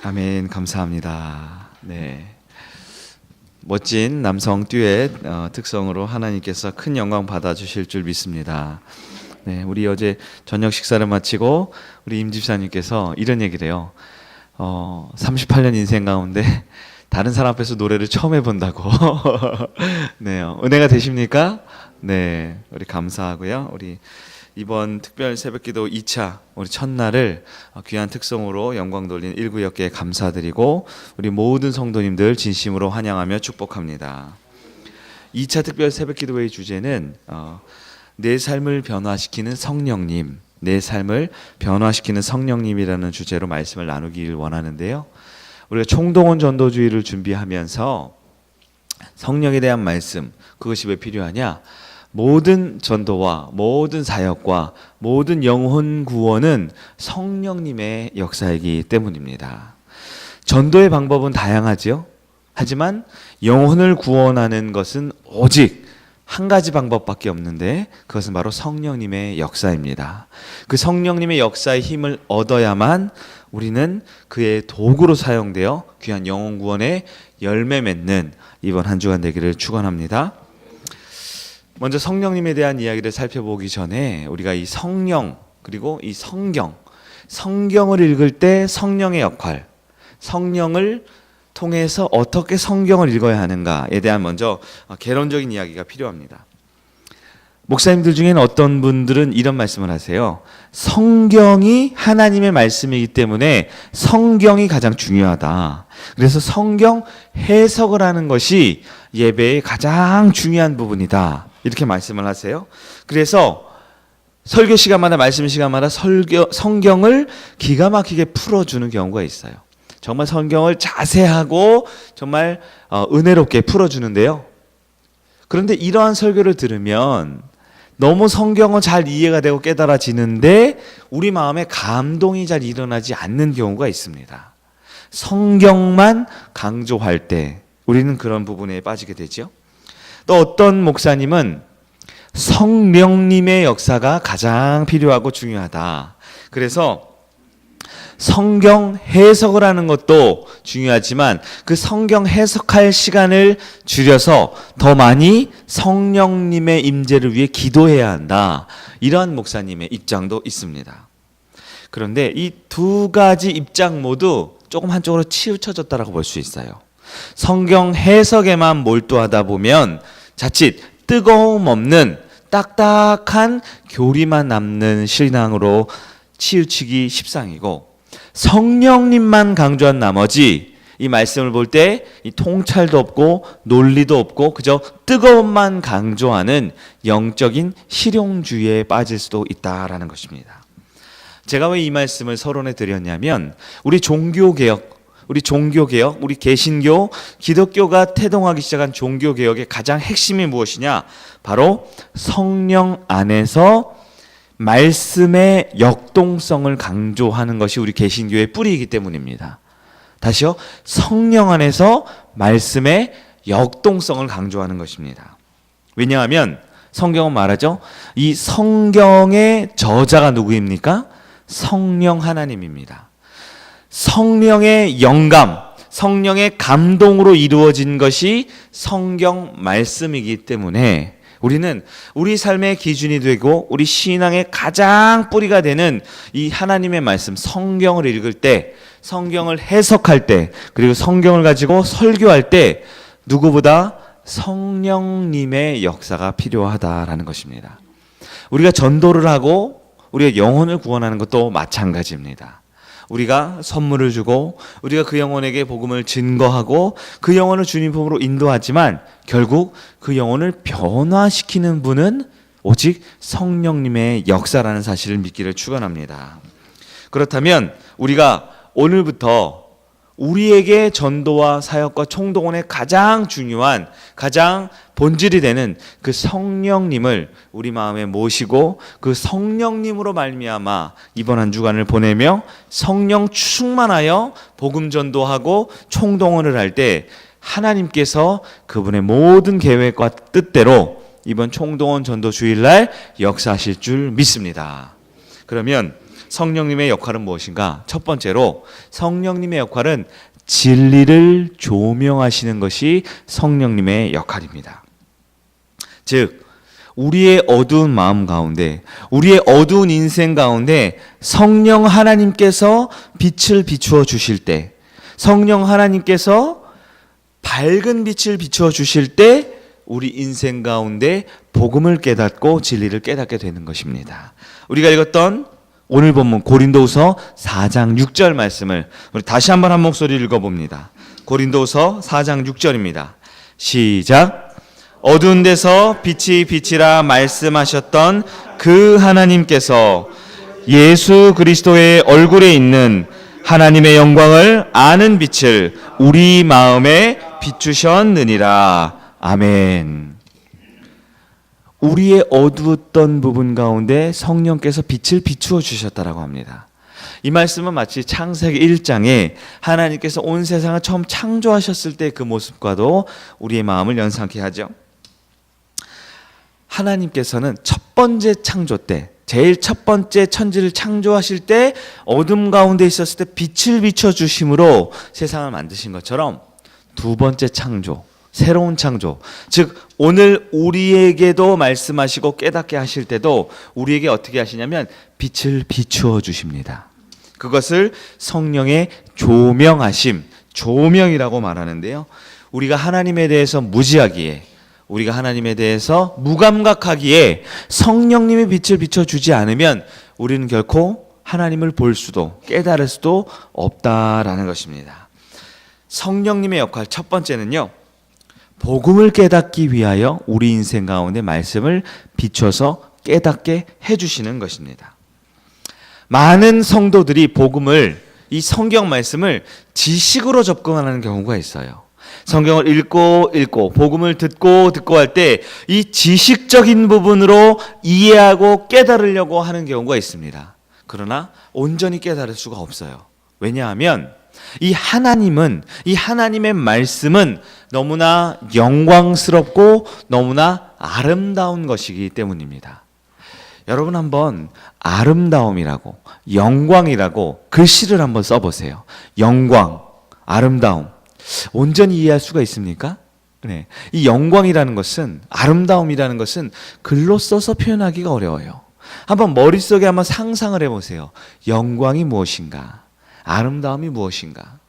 아멘. 감사합니다. 네, 멋진 남성 듀엣 특성으로 하나님께서 큰 영광 받아주실 줄 믿습니다. 네, 우리 어제 저녁 식사를 마치고 우리 임 집사님께서 이런 얘기를 해요. 38년 인생 가운데 다른 사람 앞에서 노래를 처음 해본다고. 네, 은혜가 되십니까? 네, 우리 감사하고요. 우리 이번 특별 새벽기도 2차 우리 첫날을 귀한 특성으로 영광 돌린 19역계에 감사드리고 우리 모든 성도님들 진심으로 환영하며 축복합니다. 2차 특별 새벽기도회의 주제는 내 삶을 변화시키는 성령님, 내 삶을 변화시키는 성령님이라는 주제로 말씀을 나누기를 원하는데요. 우리가 총동원 전도주의를 준비하면서 성령에 대한 말씀, 그것이 왜 필요하냐? 모든 전도와 모든 사역과 모든 영혼 구원은 성령님의 역사이기 때문입니다. 전도의 방법은 다양하지요. 하지만 영혼을 구원하는 것은 오직 한 가지 방법밖에 없는데 그것은 바로 성령님의 역사입니다. 그 성령님의 역사의 힘을 얻어야만 우리는 그의 도구로 사용되어 귀한 영혼 구원의 열매 맺는 이번 한 주간 되기를 축원합니다. 먼저 성령님에 대한 이야기를 살펴보기 전에 우리가 이 성령 그리고 이 성경을 읽을 때 성령의 역할, 성령을 통해서 어떻게 성경을 읽어야 하는가에 대한 먼저 개론적인 이야기가 필요합니다. 목사님들 중에는 어떤 분들은 이런 말씀을 하세요. 성경이 하나님의 말씀이기 때문에 성경이 가장 중요하다. 그래서 성경 해석을 하는 것이 예배의 가장 중요한 부분이다. 이렇게 말씀을 하세요. 그래서 설교 시간마다 말씀 시간마다 성경을 기가 막히게 풀어주는 경우가 있어요. 정말 성경을 자세하고 정말 은혜롭게 풀어주는데요. 그런데 이러한 설교를 들으면 너무 성경은 잘 이해가 되고 깨달아지는데 우리 마음에 감동이 잘 일어나지 않는 경우가 있습니다. 성경만 강조할 때 우리는 그런 부분에 빠지게 되죠. 또 어떤 목사님은 성령님의 역사가 가장 필요하고 중요하다. 그래서 성경 해석을 하는 것도 중요하지만 그 성경 해석할 시간을 줄여서 더 많이 성령님의 임재를 위해 기도해야 한다. 이러한 목사님의 입장도 있습니다. 그런데 이 두 가지 입장 모두 조금 한쪽으로 치우쳐졌다라고 볼 수 있어요. 성경 해석에만 몰두하다 보면 자칫 뜨거움 없는 딱딱한 교리만 남는 신앙으로 치우치기 십상이고, 성령님만 강조한 나머지 이 말씀을 볼 때 이 통찰도 없고 논리도 없고 그저 뜨거움만 강조하는 영적인 실용주의에 빠질 수도 있다라는 것입니다. 제가 왜 이 말씀을 서론에 드렸냐면 우리 종교개혁, 우리 개신교, 기독교가 태동하기 시작한 종교개혁의 가장 핵심이 무엇이냐? 바로 성령 안에서 말씀의 역동성을 강조하는 것이 우리 개신교의 뿌리이기 때문입니다. 다시요. 성령 안에서 말씀의 역동성을 강조하는 것입니다. 왜냐하면 성경은 말하죠. 이 성경의 저자가 누구입니까? 성령 하나님입니다. 성령의 영감, 성령의 감동으로 이루어진 것이 성경 말씀이기 때문에 우리는 우리 삶의 기준이 되고 우리 신앙의 가장 뿌리가 되는 이 하나님의 말씀, 성경을 읽을 때, 성경을 해석할 때, 그리고 성경을 가지고 설교할 때 누구보다 성령님의 역사가 필요하다라는 것입니다. 우리가 전도를 하고 우리가 영혼을 구원하는 것도 마찬가지입니다. 우리가 선물을 주고 우리가 그 영혼에게 복음을 증거하고 그 영혼을 주님 품으로 인도하지만 결국 그 영혼을 변화시키는 분은 오직 성령님의 역사라는 사실을 믿기를 축원합니다. 그렇다면 우리가 오늘부터 우리에게 전도와 사역과 총동원의 가장 중요한, 가장 본질이 되는 그 성령님을 우리 마음에 모시고 그 성령님으로 말미암아 이번 한 주간을 보내며 성령 충만하여 복음 전도하고 총동원을 할 때 하나님께서 그분의 모든 계획과 뜻대로 이번 총동원 전도 주일날 역사하실 줄 믿습니다. 그러면 성령님의 역할은 무엇인가? 첫 번째로 성령님의 역할은 진리를 조명하시는 것이 성령님의 역할입니다. 즉 우리의 어두운 마음 가운데, 우리의 어두운 인생 가운데 성령 하나님께서 빛을 비추어 주실 때, 성령 하나님께서 밝은 빛을 비추어 주실 때 우리 인생 가운데 복음을 깨닫고 진리를 깨닫게 되는 것입니다. 우리가 읽었던 오늘 본문 고린도후서 4장 6절 말씀을 우리 다시 한번 한 목소리 읽어봅니다. 고린도후서 4장 6절입니다. 시작. 어두운 데서 빛이 빛이라 말씀하셨던 그 하나님께서 예수 그리스도의 얼굴에 있는 하나님의 영광을 아는 빛을 우리 마음에 비추셨느니라. 아멘. 우리의 어두웠던 부분 가운데 성령께서 빛을 비추어 주셨다라고 합니다. 이 말씀은 마치 창세기 1장에 하나님께서 온 세상을 처음 창조하셨을 때 그 모습과도 우리의 마음을 연상케 하죠. 하나님께서는 첫 번째 창조 때, 제일 첫 번째 천지를 창조하실 때 어둠 가운데 있었을 때 빛을 비춰주심으로 세상을 만드신 것처럼 두 번째 창조, 새로운 창조, 즉 오늘 우리에게도 말씀하시고 깨닫게 하실 때도 우리에게 어떻게 하시냐면 빛을 비추어 주십니다. 그것을 성령의 조명하심, 조명이라고 말하는데요. 우리가 하나님에 대해서 무지하기에, 우리가 하나님에 대해서 무감각하기에 성령님의 빛을 비춰주지 않으면 우리는 결코 하나님을 볼 수도 깨달을 수도 없다라는 것입니다. 성령님의 역할 첫 번째는요, 복음을 깨닫기 위하여 우리 인생 가운데 말씀을 비춰서 깨닫게 해주시는 것입니다. 많은 성도들이 복음을, 이 성경 말씀을 지식으로 접근하는 경우가 있어요. 성경을 읽고 복음을 듣고 할 때 이 지식적인 부분으로 이해하고 깨달으려고 하는 경우가 있습니다. 그러나 온전히 깨달을 수가 없어요. 왜냐하면 이 하나님은, 이 하나님의 말씀은 너무나 영광스럽고 너무나 아름다운 것이기 때문입니다. 여러분 한번 아름다움이라고, 영광이라고 글씨를 한번 써보세요. 영광, 아름다움. 온전히 이해할 수가 있습니까? 네. 이 영광이라는 것은, 아름다움이라는 것은 글로 써서 표현하기가 어려워요. 한번 머릿속에 한번 상상을 해보세요. 영광이 무엇인가? 아름다움이 무엇인가?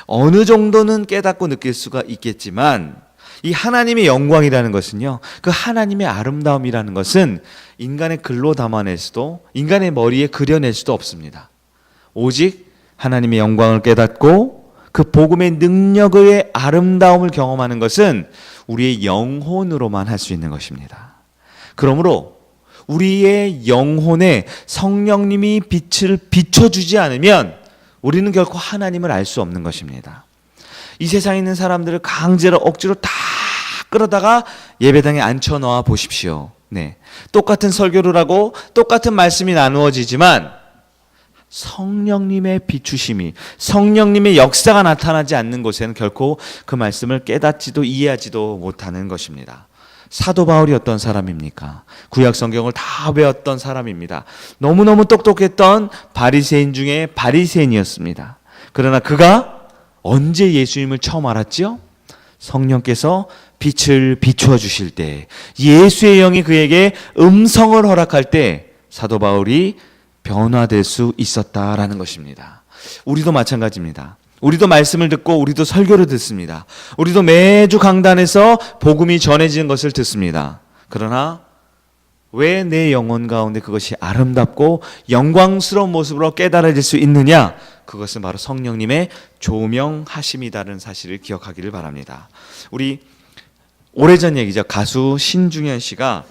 어느 정도는 깨닫고 느낄 수가 있겠지만 이 하나님의 영광이라는 것은요, 그 하나님의 아름다움이라는 것은 인간의 글로 담아낼 수도, 인간의 머리에 그려낼 수도 없습니다. 오직 하나님의 영광을 깨닫고 그 복음의 능력의 아름다움을 경험하는 것은 우리의 영혼으로만 할 수 있는 것입니다. 그러므로 우리의 영혼에 성령님이 빛을 비춰주지 않으면 우리는 결코 하나님을 알 수 없는 것입니다. 이 세상에 있는 사람들을 강제로 억지로 다 끌어다가 예배당에 앉혀놓아 보십시오. 네. 똑같은 설교를 하고 똑같은 말씀이 나누어지지만 성령님의 비추심이, 성령님의 역사가 나타나지 않는 곳에는 결코 그 말씀을 깨닫지도 이해하지도 못하는 것입니다. 사도 바울이 어떤 사람입니까? 구약 성경을 다 외웠던 사람입니다. 너무너무 똑똑했던 바리새인 중에 바리새인이었습니다. 그러나 그가 언제 예수님을 처음 알았지요? 성령께서 빛을 비추어 주실 때, 예수의 영이 그에게 음성을 허락할 때 사도 바울이 변화될 수 있었다라는 것입니다. 우리도 마찬가지입니다. 우리도 말씀을 듣고 우리도 설교를 듣습니다. 우리도 매주 강단에서 복음이 전해지는 것을 듣습니다. 그러나 왜 내 영혼 가운데 그것이 아름답고 영광스러운 모습으로 깨달아질 수 있느냐? 그것은 바로 성령님의 조명하심이다라는 사실을 기억하기를 바랍니다. 우리 오래전 얘기죠. 가수 신중현 씨가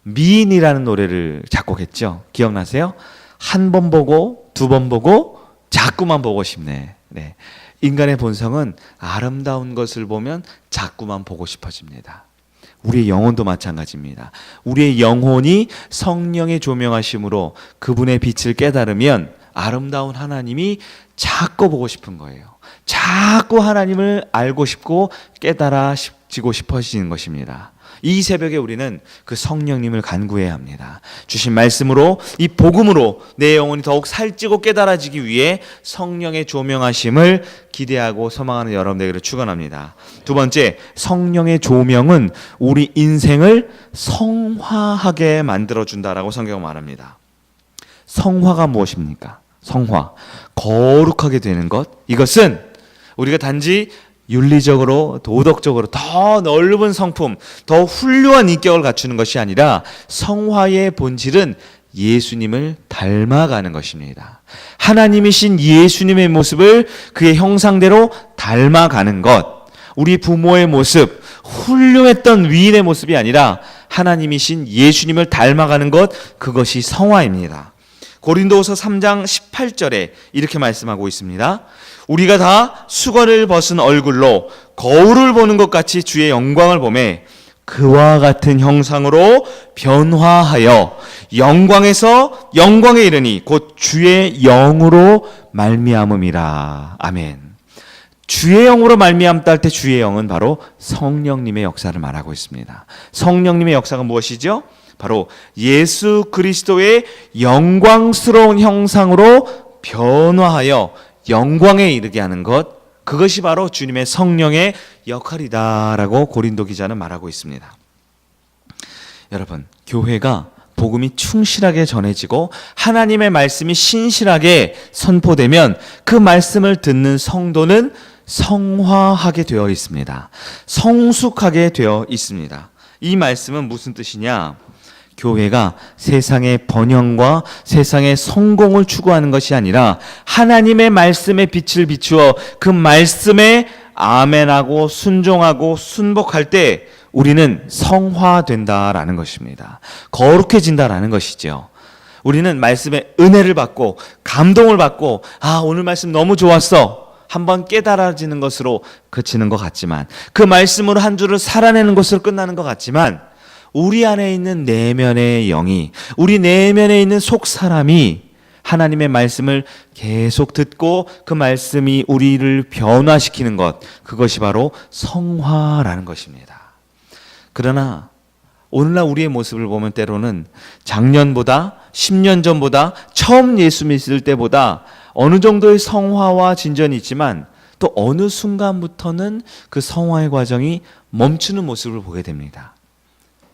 미인이라는 노래를 작곡했죠. 기억나세요? 한 번 보고 두 번 보고 자꾸만 보고 싶네. 네. 인간의 본성은 아름다운 것을 보면 자꾸만 보고 싶어집니다. 우리의 영혼도 마찬가지입니다. 우리의 영혼이 성령의 조명하심으로 그분의 빛을 깨달으면 아름다운 하나님이 자꾸 보고 싶은 거예요. 자꾸 하나님을 알고 싶고 깨달아지고 싶어지는 것입니다. 이 새벽에 우리는 그 성령님을 간구해야 합니다. 주신 말씀으로, 이 복음으로 내 영혼이 더욱 살찌고 깨달아지기 위해 성령의 조명하심을 기대하고 소망하는 여러분 되기를 축원합니다. 두 번째, 성령의 조명은 우리 인생을 성화하게 만들어준다라고 성경은 말합니다. 성화가 무엇입니까? 성화, 거룩하게 되는 것. 이것은 우리가 단지 윤리적으로, 도덕적으로 더 넓은 성품, 더 훌륭한 인격을 갖추는 것이 아니라 성화의 본질은 예수님을 닮아가는 것입니다. 하나님이신 예수님의 모습을 그의 형상대로 닮아가는 것. 우리 부모의 모습, 훌륭했던 위인의 모습이 아니라 하나님이신 예수님을 닮아가는 것, 그것이 성화입니다. 고린도후서 3장 18절에 이렇게 말씀하고 있습니다. 우리가 다 수건을 벗은 얼굴로 거울을 보는 것 같이 주의 영광을 보매 그와 같은 형상으로 변화하여 영광에서 영광에 이르니 곧 주의 영으로 말미암음이라. 아멘. 주의 영으로 말미암다 할 때 주의 영은 바로 성령님의 역사를 말하고 있습니다. 성령님의 역사가 무엇이죠? 바로 예수 그리스도의 영광스러운 형상으로 변화하여 영광에 이르게 하는 것, 그것이 바로 주님의 성령의 역할이다라고 고린도 기자는 말하고 있습니다. 여러분, 교회가 복음이 충실하게 전해지고 하나님의 말씀이 신실하게 선포되면 그 말씀을 듣는 성도는 성화하게 되어 있습니다. 성숙하게 되어 있습니다. 이 말씀은 무슨 뜻이냐? 교회가 세상의 번영과 세상의 성공을 추구하는 것이 아니라 하나님의 말씀에 빛을 비추어 그 말씀에 아멘하고 순종하고 순복할 때 우리는 성화된다라는 것입니다. 거룩해진다라는 것이죠. 우리는 말씀의 은혜를 받고 감동을 받고 오늘 말씀 너무 좋았어. 한번 깨달아지는 것으로 그치는 것 같지만, 그 말씀으로 한 주를 살아내는 것으로 끝나는 것 같지만, 우리 안에 있는 내면의 영이, 우리 내면에 있는 속 사람이 하나님의 말씀을 계속 듣고 그 말씀이 우리를 변화시키는 것, 그것이 바로 성화라는 것입니다. 그러나 오늘날 우리의 모습을 보면 때로는 작년보다 10년 전보다 처음 예수 믿을 때보다 어느 정도의 성화와 진전이 있지만 또 어느 순간부터는 그 성화의 과정이 멈추는 모습을 보게 됩니다.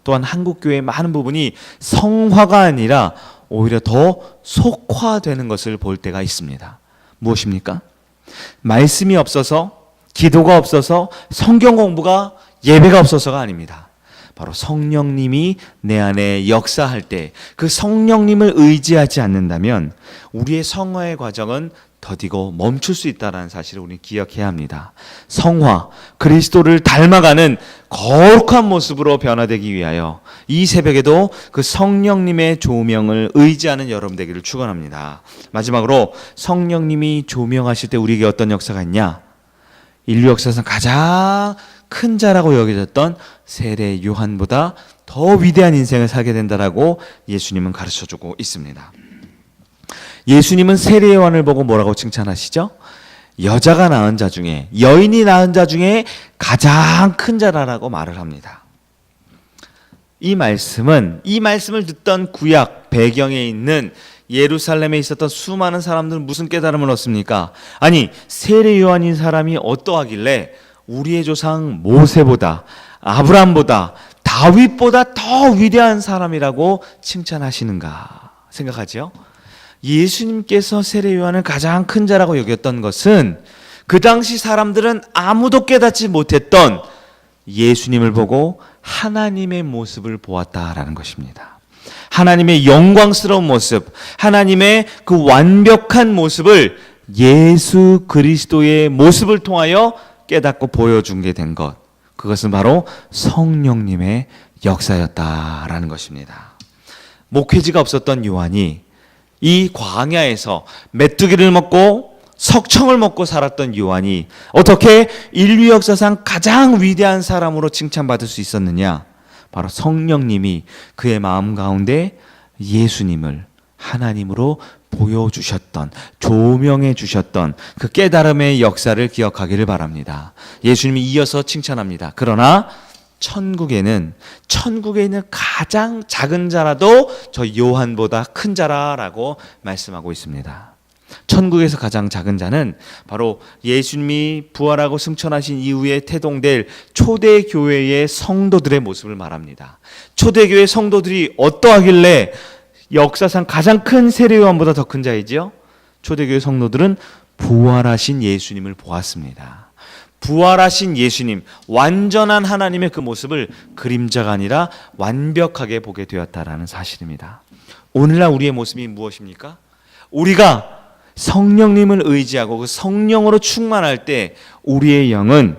또한 한국교회의 많은 부분이 성화가 아니라 오히려 더 속화되는 것을 볼 때가 있습니다. 무엇입니까? 말씀이 없어서, 기도가 없어서, 성경 공부가, 예배가 없어서가 아닙니다. 바로 성령님이 내 안에 역사할 때 그 성령님을 의지하지 않는다면 우리의 성화의 과정은 더디고 멈출 수 있다는 사실을 우리는 기억해야 합니다. 성화, 그리스도를 닮아가는 거룩한 모습으로 변화되기 위하여 이 새벽에도 그 성령님의 조명을 의지하는 여러분 되기를 축원합니다. 마지막으로 성령님이 조명하실 때 우리에게 어떤 역사가 있냐? 인류 역사에서 가장 큰 자라고 여겨졌던 세례 요한보다 더 위대한 인생을 살게 된다라고 예수님은 가르쳐주고 있습니다. 예수님은 세례 요한을 보고 뭐라고 칭찬하시죠? 여자가 낳은 자 중에, 여인이 낳은 자 중에 가장 큰 자라라고 말을 합니다. 이 말씀을 듣던 구약 배경에 있는 예루살렘에 있었던 수많은 사람들은 무슨 깨달음을 얻습니까? 아니, 세례 요한인 사람이 어떠하길래 우리의 조상 모세보다, 아브라함보다, 다윗보다 더 위대한 사람이라고 칭찬하시는가 생각하죠? 예수님께서 세례 요한을 가장 큰 자라고 여겼던 것은 그 당시 사람들은 아무도 깨닫지 못했던 예수님을 보고 하나님의 모습을 보았다라는 것입니다. 하나님의 영광스러운 모습, 하나님의 그 완벽한 모습을 예수 그리스도의 모습을 통하여 깨닫고 보여준 게 된 것, 그것은 바로 성령님의 역사였다라는 것입니다. 목회지가 없었던 요한이 이 광야에서 메뚜기를 먹고 석청을 먹고 살았던 요한이 어떻게 인류 역사상 가장 위대한 사람으로 칭찬받을 수 있었느냐? 바로 성령님이 그의 마음 가운데 예수님을 하나님으로 보여주셨던, 조명해 주셨던 그 깨달음의 역사를 기억하기를 바랍니다. 예수님이 이어서 칭찬합니다. 그러나 천국에 있는 가장 작은 자라도 저 요한보다 큰 자라라고 말씀하고 있습니다. 천국에서 가장 작은 자는 바로 예수님이 부활하고 승천하신 이후에 태동될 초대교회의 성도들의 모습을 말합니다. 초대교회 성도들이 어떠하길래 역사상 가장 큰 세례요한보다 더 큰 자이지요? 초대교회 성도들은 부활하신 예수님을 보았습니다. 부활하신 예수님, 완전한 하나님의 그 모습을 그림자가 아니라 완벽하게 보게 되었다라는 사실입니다. 오늘날 우리의 모습이 무엇입니까? 우리가 성령님을 의지하고 그 성령으로 충만할 때 우리의 영은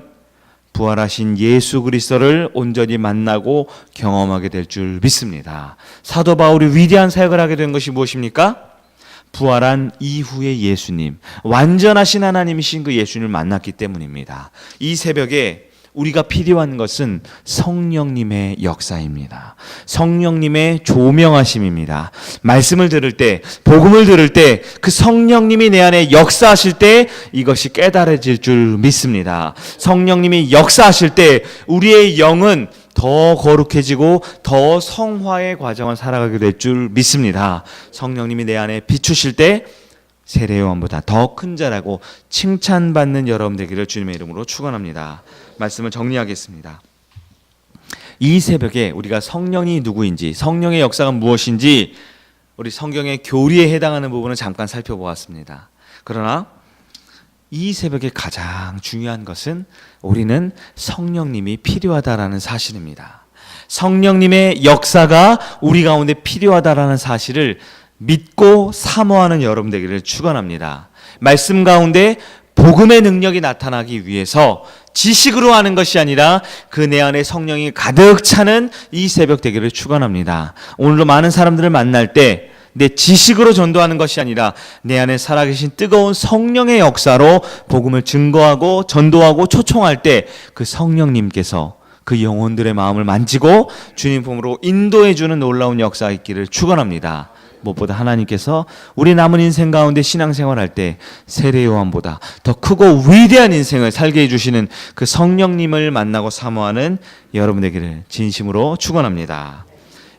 부활하신 예수 그리스도를 온전히 만나고 경험하게 될 줄 믿습니다. 사도 바울이 위대한 사역을 하게 된 것이 무엇입니까? 부활한 이후의 예수님, 완전하신 하나님이신 그 예수님을 만났기 때문입니다. 이 새벽에 우리가 필요한 것은 성령님의 역사입니다. 성령님의 조명하심입니다. 말씀을 들을 때, 복음을 들을 때, 그 성령님이 내 안에 역사하실 때 이것이 깨달아질 줄 믿습니다. 성령님이 역사하실 때 우리의 영은 더 거룩해지고 더 성화의 과정을 살아가게 될 줄 믿습니다. 성령님이 내 안에 비추실 때 세례요한보다 더 큰 자라고 칭찬받는 여러분 되기를 주님의 이름으로 축원합니다. 말씀을 정리하겠습니다. 이 새벽에 우리가 성령이 누구인지, 성령의 역사가 무엇인지 우리 성경의 교리에 해당하는 부분을 잠깐 살펴보았습니다. 그러나 이 새벽에 가장 중요한 것은 우리는 성령님이 필요하다라는 사실입니다. 성령님의 역사가 우리 가운데 필요하다라는 사실을 믿고 사모하는 여러분 되기를 축원합니다. 말씀 가운데 복음의 능력이 나타나기 위해서 지식으로 하는 것이 아니라 그 내 안에 성령이 가득 차는 이 새벽 되기를 축원합니다. 오늘도 많은 사람들을 만날 때 내 지식으로 전도하는 것이 아니라 내 안에 살아계신 뜨거운 성령의 역사로 복음을 증거하고 전도하고 초청할 때 그 성령님께서 그 영혼들의 마음을 만지고 주님 품으로 인도해 주는 놀라운 역사가 있기를 축원합니다. 무엇보다 하나님께서 우리 남은 인생 가운데 신앙생활할 때 세례요한보다 더 크고 위대한 인생을 살게 해주시는 그 성령님을 만나고 사모하는 여러분 되기를 진심으로 축원합니다.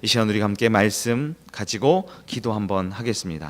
이 시간 우리 함께 말씀 가지고 기도 한번 하겠습니다.